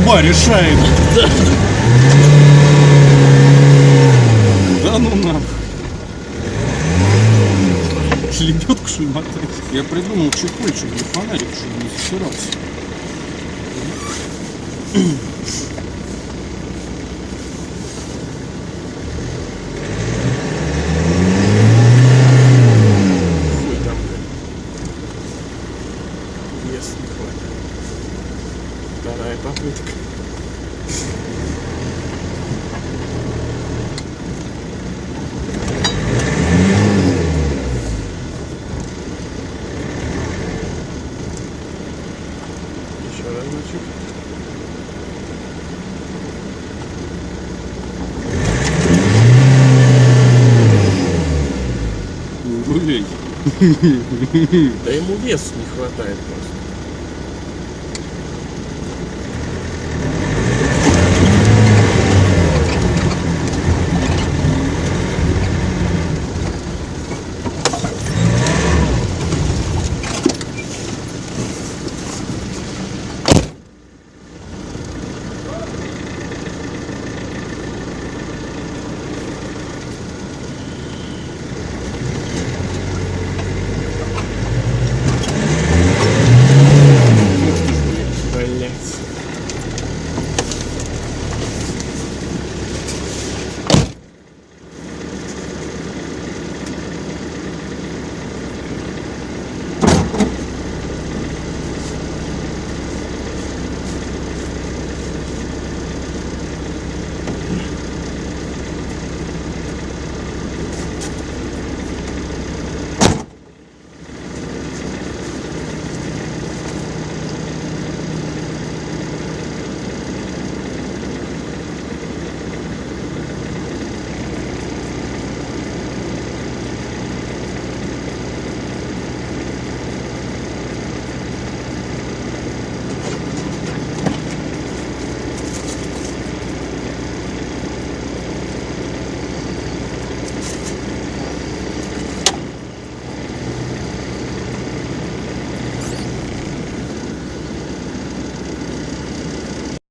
труба решает. Да ну нахуй. Лебедку что ли мотать? Я придумал чехольчик для фонарика, чтобы не засирался. Хуй там, блядь. Вес не хватает. Вторая попытка. Еще разочек. Гулей. Да ему весу не хватает просто.